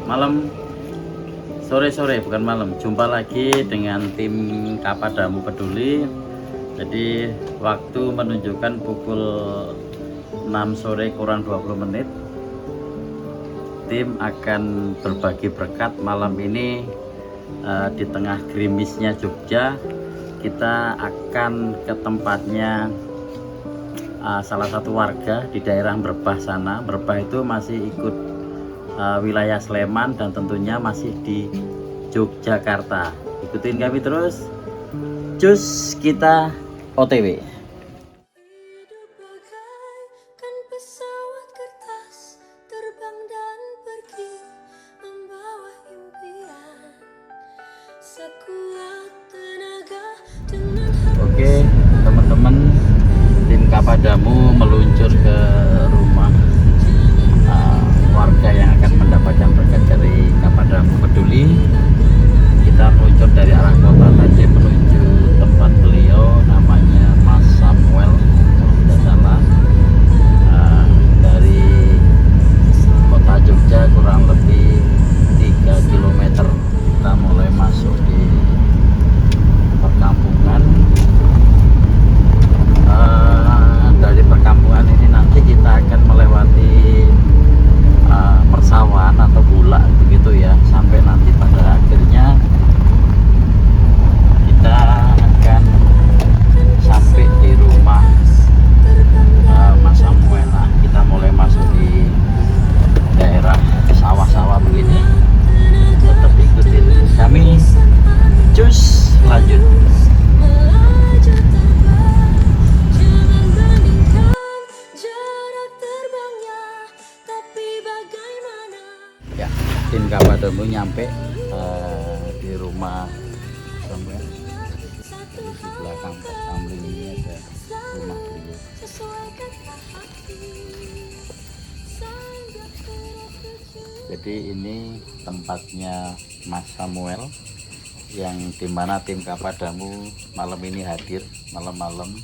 malam, sore bukan malam, jumpa lagi dengan tim Kapadamu Peduli. Jadi waktu menunjukkan pukul 6 sore kurang 20 menit. Tim akan berbagi berkat malam ini. Di tengah gerimisnya Jogja, kita akan ke tempatnya salah satu warga di daerah Merbah sana. Merbah itu masih ikut wilayah Sleman dan tentunya masih di Yogyakarta. Ikutin kami terus, cus, kita OTW. Oke teman-teman, tim Kapadamu meluncur ke rumah warga yang akan mendapatkan berkat dari Kapadamu Peduli. Kita meluncur dari arah kota tadi menuju tempat beliau, namanya Mas Samuel kalau tidak salah. Dari kota Jogja kurang lebih 3 km kita mulai masuk di perkampungan. Dari perkampungan ini nanti kita akan melewati persawahan atau bulak begitu ya, sampai nanti pada akhirnya kita akan sampai di rumah Mas Samuel. Nah, kita mulai masuk di daerah sawah-sawah begini. Tetap ikutin kami, cus, lanjut. Ya, tim Kapadamu nyampe di rumah Samuel. Di belakang samping ini ada rumah beliau. Jadi ini tempatnya Mas Samuel, yang dimana tim Kapadamu malam ini hadir malam-malam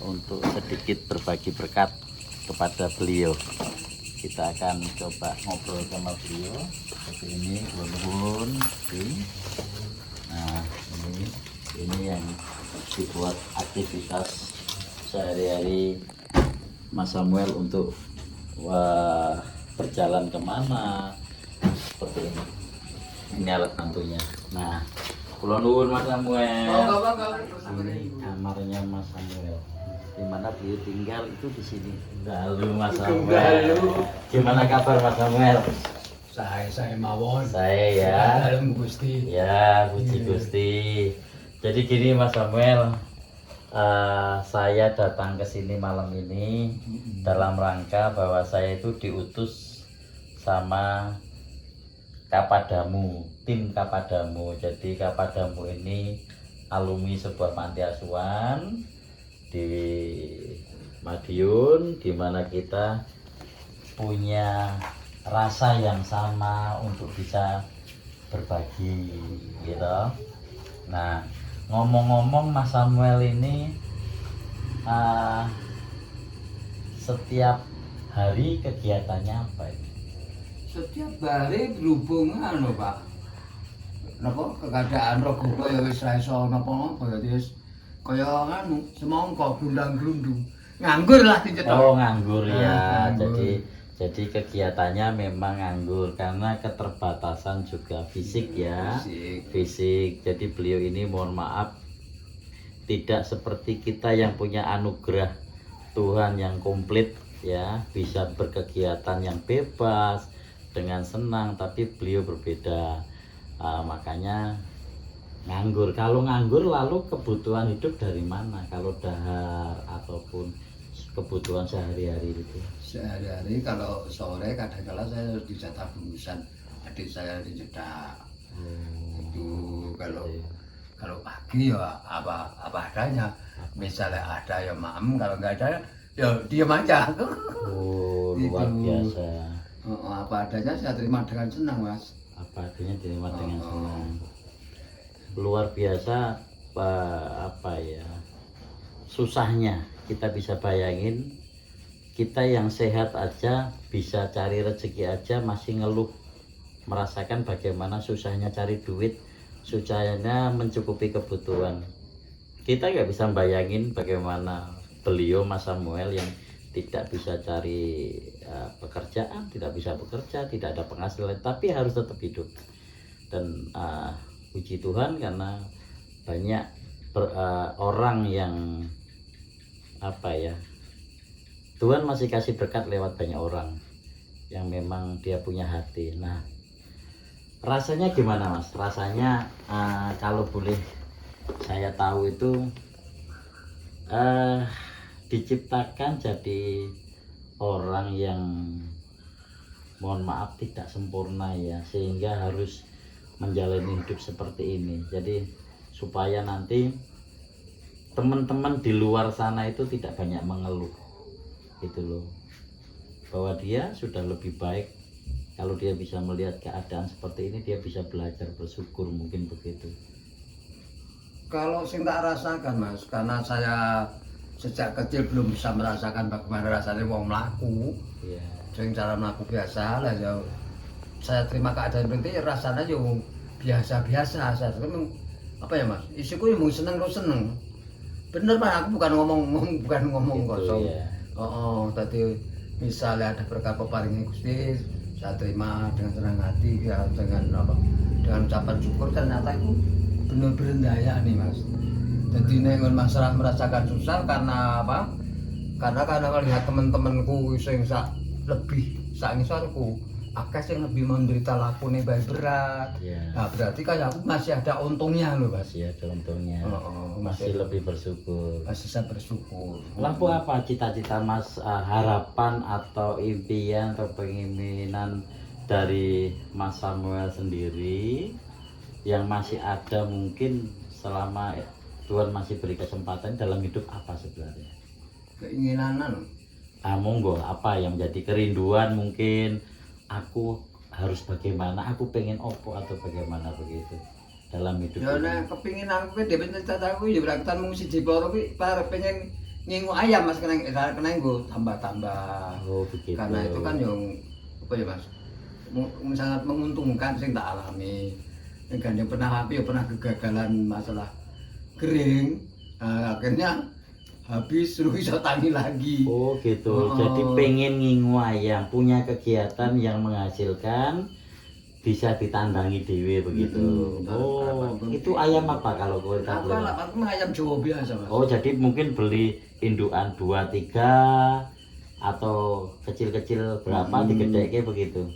untuk sedikit berbagi berkat kepada beliau. Kita akan coba ngobrol sama beliau seperti ini, belum. Nah, ini yang dibuat aktivitas sehari-hari Mas Samuel untuk berjalan kemana seperti ini. Ini alat bantunya. Nah, kula nuwun Mas Samuel. Ini kamarnya Mas Samuel, di mana beliau tinggal itu di sini. Halo Mas Samuel. Gimana kabar Mas Samuel? Saya mawon. Saya ya. Dalam Gusti. Ya, puji Gusti. Jadi gini Mas Samuel, saya datang ke sini malam ini dalam rangka bahwa saya itu diutus sama Kapadamu, tim Kapadamu. Jadi Kapadamu ini alumni sebuah panti asuhan di Madiun, di mana kita punya rasa yang sama untuk bisa berbagi gitu. Nah, ngomong-ngomong Mas Samuel ini setiap hari kegiatannya apa ini? Setiap hari berhubungan lho Pak. Napa keadaan rogo kaya wis ra iso napa-napa ya wis kaya anu semangka gundang-glundung. Nganggur lah dicetok. Oh, nganggur ya. Nganggur. Jadi kegiatannya memang nganggur karena keterbatasan juga fisik ya. Fisik. Jadi beliau ini mohon maaf tidak seperti kita yang punya anugerah Tuhan yang komplit ya, bisa berkegiatan yang bebas dengan senang, tapi beliau berbeda. Makanya nganggur. Kalau nganggur lalu kebutuhan hidup dari mana? Kalau dahar ataupun kebutuhan sehari-hari itu? Sehari-hari kalau sore kadang-kala saya harus dicetak bungkusan. Adik saya dicetak. Itu kalau pagi ya apa adanya. Misalnya ada ya maem, kalau nggak ada ya diam aja. Oh, luar biasa. Apa adanya saya terima dengan senang Mas. Apa adanya terima dengan senang. Luar biasa. Apa ya, susahnya kita bisa bayangin. Kita yang sehat aja, bisa cari rezeki aja masih ngeluh merasakan bagaimana susahnya cari duit, susahnya mencukupi kebutuhan. Kita nggak bisa bayangin bagaimana beliau Mas Samuel yang tidak bisa cari pekerjaan, tidak bisa bekerja, tidak ada penghasilan, tapi harus tetap hidup. Dan puji Tuhan karena banyak orang yang apa ya, Tuhan masih kasih berkat lewat banyak orang yang memang dia punya hati. Nah, rasanya gimana Mas? Rasanya kalau boleh saya tahu itu diciptakan jadi orang yang mohon maaf tidak sempurna ya, sehingga harus menjalani hidup seperti ini. Jadi supaya nanti teman-teman di luar sana itu tidak banyak mengeluh gitu loh, bahwa dia sudah lebih baik. Kalau dia bisa melihat keadaan seperti ini, dia bisa belajar bersyukur, mungkin begitu. Kalau sing tak rasakan Mas, karena saya sejak kecil belum bisa merasakan bagaimana rasanya wong melaku. Iya. Sing cara melaku biasa lah ya. Saya terima keadaan seperti rasanya yo biasa-biasa. Saya apa ya Mas? Isiku yang seneng kok seneng. Bener Mas, aku bukan ngomong Gitu, kosong. ya. Tadi misalnya ada berkat peparingnya Gusti, saya terima dengan senang hati ya, dengan ucapan syukur. Ternyata itu bener-bener daya nih Mas. Jadi nek masalah merasakan susah karena apa? Karena melihat teman-temanku sing lebih sak ngisarku, akeh sing lebih menderita lakune bae berat. Ya. Nah, berarti kayak aku masih ada untungnya loh Mas. Masih ada untungnya. Masih Lebih bersyukur. masih saya bersyukur. Lampu apa cita-cita Mas, harapan atau impian atau keinginan dari Mas Samuel sendiri yang masih ada mungkin selama Tuhan masih beri kesempatan dalam hidup apa sebenarnya? Keinginan Monggo, apa yang menjadi kerinduan mungkin, aku harus bagaimana, aku pengen opo atau bagaimana begitu dalam hidup ya ini. nek kepingin aku ki dhewe cita-citaku ya berangkatan mung siji loro ki pengen ngingu ayam Mas, kena nggo tambah-tambah. Oh begitu. Karena itu kan yang apa ya Mas, sangat menguntungkan sing tak alami. Yang gandeng pernah api ya pernah kegagalan masalah kering. Akhirnya habis terus bisa tani lagi. Oh gitu. Jadi pengen ngingu ayam, punya kegiatan yang menghasilkan bisa ditandangi dewe begitu. Itu ayam apa kalau boleh tahu? Aku ayam Jawa biasa Mas. Oh jadi mungkin beli indukan 2, 3 atau kecil-kecil berapa digedeke begitu.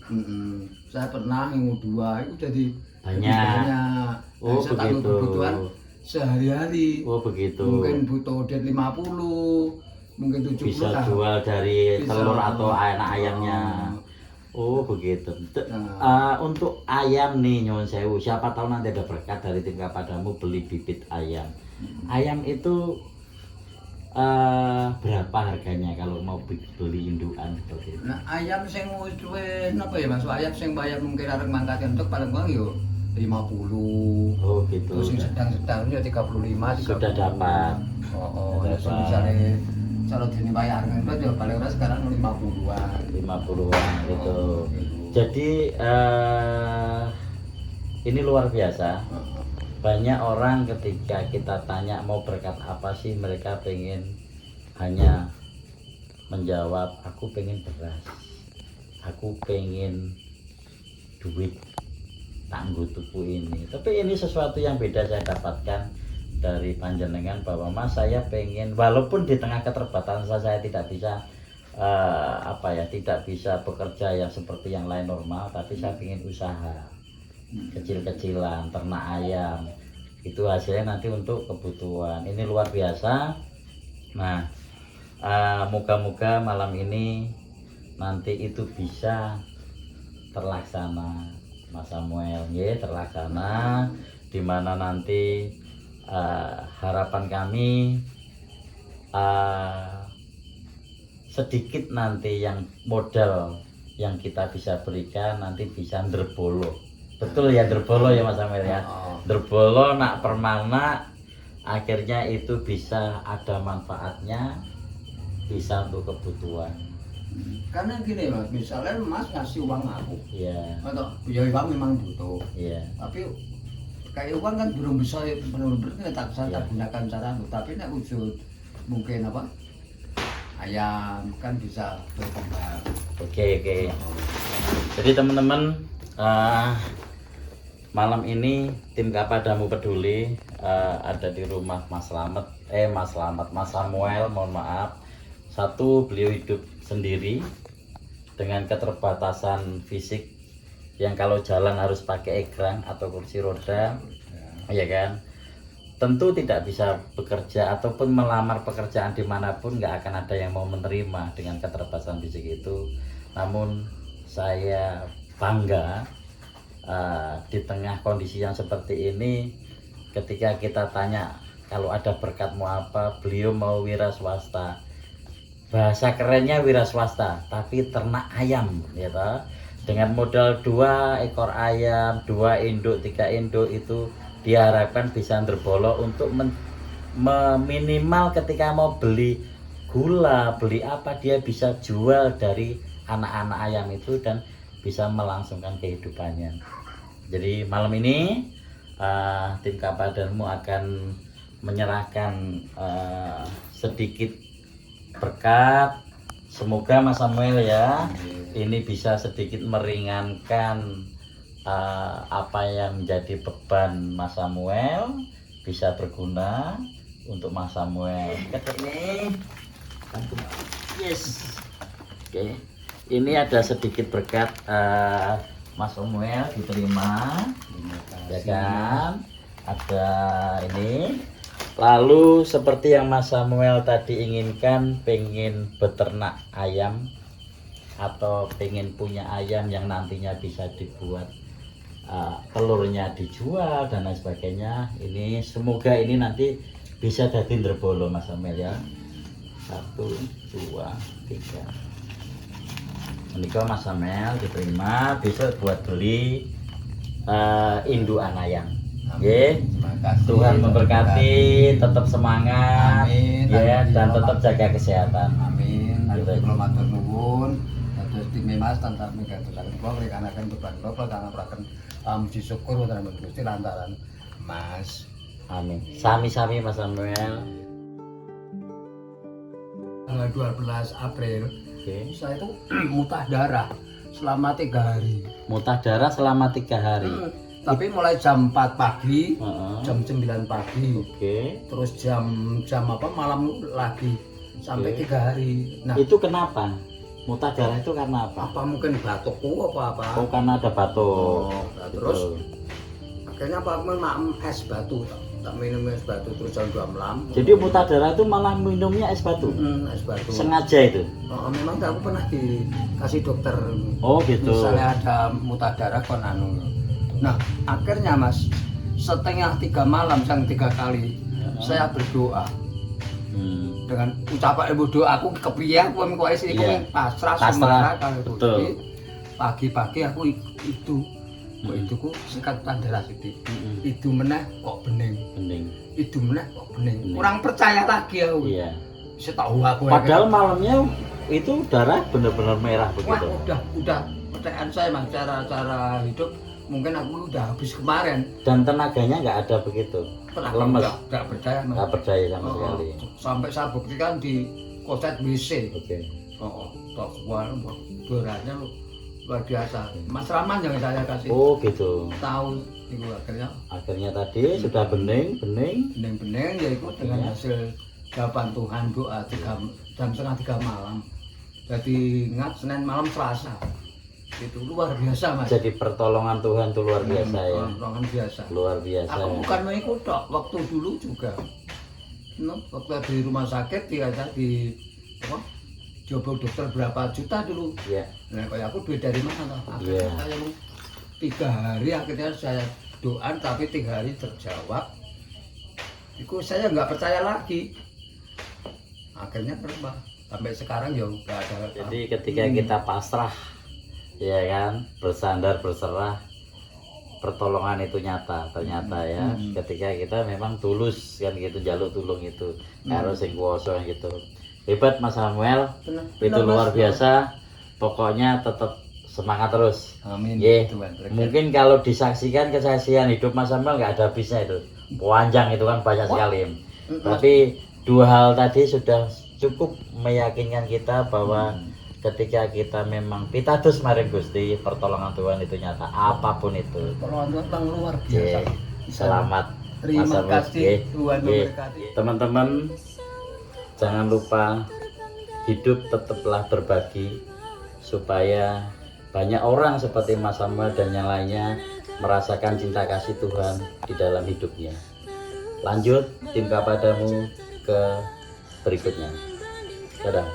Saya pernah ngingu 2 itu jadi banyak. Oh saya tanggung begitu. kebutuhan sehari-hari. Oh begitu. Mungkin butuh duit 50, mungkin 70 bisa lah. jual dari Bisa. telur atau anak ayamnya. Oh begitu. Untuk ayam nih nyuwun sewu, siapa tahu nanti ada berkat dari tim Kapadamu beli bibit ayam. Ayam itu berapa harganya kalau mau beli indukan seperti itu? Nah, ayam sing wis duwe napa ya Mas? Ayam sing bayar mungkin arek mangkat entuk paling bang yo 50. Oh gitu. Terus sing sedang-sedang yo 35, 30. Sudah dapat. Terus misalnya kalau dene bayar entuk yo paling ora sekarang 50-an. 50-an gitu. Jadi ini luar biasa. Banyak orang ketika kita tanya mau berkat apa sih, mereka pengen hanya menjawab aku pengen beras, aku pengen duit tangguh tuku ini. Tapi ini sesuatu yang beda saya dapatkan dari panjenengan, bahwa Mas saya pengen walaupun di tengah keterbatasan saya tidak bisa tidak bisa bekerja yang seperti yang lain normal, tapi saya pengen usaha kecil-kecilan, ternak ayam, itu hasilnya nanti untuk kebutuhan. Ini luar biasa. Nah, moga-moga malam ini nanti itu bisa terlaksana, Mas Samuel, ya terlaksana, dimana nanti harapan kami sedikit nanti yang modal yang kita bisa berikan nanti bisa nderbolo. Betul ya, nderbolo ya Mas Samuel ya. Nderbolo nak permana, akhirnya itu bisa ada manfaatnya, bisa untuk kebutuhan. Karena gini mas, misalnya mas ngasih uang aku, Iya. atau ya uang memang butuh, Iya. tapi kayak uang kan belum bisa benar-benar tak saya Iya. gunakan cara itu, tapi nek wujud mungkin apa ayam kan bisa berkembang. Oke. Jadi teman-teman, malam ini tim Kapadamu Peduli ada di rumah Mas Samuel, mohon maaf. Satu, beliau hidup sendiri dengan keterbatasan fisik yang kalau jalan harus pakai egrang atau kursi roda, ya kan. Tentu tidak bisa bekerja ataupun melamar pekerjaan dimanapun, nggak akan ada yang mau menerima dengan keterbatasan fisik itu. Namun saya bangga di tengah kondisi yang seperti ini, ketika kita tanya kalau ada berkatmu apa, beliau mau wira swasta. Bahasa kerennya wira swasta, tapi ternak ayam, ya toh. Dengan modal 2 ekor ayam, 2 induk, 3 induk itu diharapkan bisa nderbolok untuk minimal ketika mau beli gula, beli apa, dia bisa jual dari anak-anak ayam itu dan bisa melangsungkan kehidupannya. Jadi malam ini tim Kapadamu akan menyerahkan sedikit berkat. Semoga Mas Samuel ya, ini bisa sedikit meringankan apa yang menjadi beban Mas Samuel, bisa berguna untuk Mas Samuel. Ini, yes. Oke, ini ada sedikit berkat Mas Samuel, diterima, ya kan? Ada ini. Lalu seperti yang Mas Samuel tadi inginkan, pengen beternak ayam atau pengen punya ayam yang nantinya bisa dibuat telurnya dijual dan lain sebagainya. Ini semoga ini nanti bisa jadi nderbolo Mas Samuel ya. 1, 2, 3. Ini kok Mas Samuel diterima, besok buat beli indukan ayam. Ya, Tuhan memberkati, tetap semangat, Amin. ya, dan tetap jaga kesehatan. Amin. Gitu. Kalau matur nuwun, terus tim Mas tansah migantosaken kula mrikanaken beban kula karena praken muji syukur wonten ing Gusti lantaran Mas. Amin. Sami-sami Mas Samuel. Tanggal 12 April, Oke. saya itu muntah darah selama 3 hari. Muntah darah selama 3 hari. Tapi mulai jam 4 pagi, Heeh. jam 9 pagi, Oke. terus jam apa malam lagi sampai 3 hari. Nah, Itu kenapa? Muntah darah itu karena apa? apa mungkin batukku apa? Oh, karena ada batuk. Nah, terus Betul. akhirnya apa minum es batu, tak minum es batu terus jam 2 malam. Jadi muntah darah itu malah minumnya es batu. Es batu. Sengaja itu. Memang aku pernah dikasih dokter. Oh, gitu. Misalnya ada muntah darah kon anu. Nah, akhirnya Mas, setengah 3 malam sang 3 kali saya berdoa. Dengan ucapan ibu doa aku kepiye aku kok sih Iya. pasrah Pasrah. semangat kalau Betul. Gusti. Pagi-pagi aku itu itu ku sikatan darah sithik. Itu meneh kok bening. Bening. Itu meneh kok bening. Bening. Kurang percaya lagi aku. Iya. Setahu aku. Padahal malamnya itu darah benar-benar merah wah, begitu. udah percayaan saya Mas cara hidup mungkin aku udah habis kemarin. Dan tenaganya nggak ada begitu. Lemes. Nggak percaya Mas. Nggak percaya sama sekali. Sampai saya buktikan di koset WC. Oke. Tok semua beratnya luar biasa. Mas Rahman yang saya kasih Oh gitu. tahu itu akhirnya Akhirnya tadi sudah bening. bening-bening yaitu dengan Iya. hasil jawaban Tuhan doa jam setengah 3 malam. Jadi ingat Senin malam Selasa itu luar biasa Mas. Jadi pertolongan Tuhan itu luar biasa ya. Pertolongan biasa. Luar biasa. Aku Ya. bukan mengikut tok, waktu dulu juga. Waktu di rumah sakit di apa? Coba dokter berapa juta dulu. Iya. Nah, kayak aku duit dari mana toh? Iya. Akhirnya saya 3 hari akhirnya saya doa tapi 3 hari terjawab. Itu saya nggak percaya lagi. Akhirnya berubah. Sampai sekarang ya nggak ada. Jadi ketika kita pasrah, ya kan, bersandar berserah, pertolongan itu nyata ternyata ya. Ketika kita memang tulus kan gitu jaluk tulung itu, harus sing kuwasa gitu. Hebat Mas Samuel, itu luar biasa. Pokoknya tetap semangat terus. Amin. Ye. Tuhan berkati. Mungkin kalau disaksikan kesaksian hidup Mas Samuel nggak ada habisnya itu. Panjang itu kan banyak sekali. Tapi dua hal tadi sudah cukup meyakinkan kita bahwa ketika kita memang pitados maring Gusti, pertolongan Tuhan itu nyata apapun itu. Pertolongan Tuhan luar Ye. biasa. Selamat. Terima Mas Samuel. kasih Ye. Tuhan Ye. memberkati. Teman-teman, jangan lupa hidup tetaplah berbagi supaya banyak orang seperti Mas Samuel dan yang lainnya merasakan cinta kasih Tuhan di dalam hidupnya. Lanjut tim Kapadamu ke berikutnya. Dadah.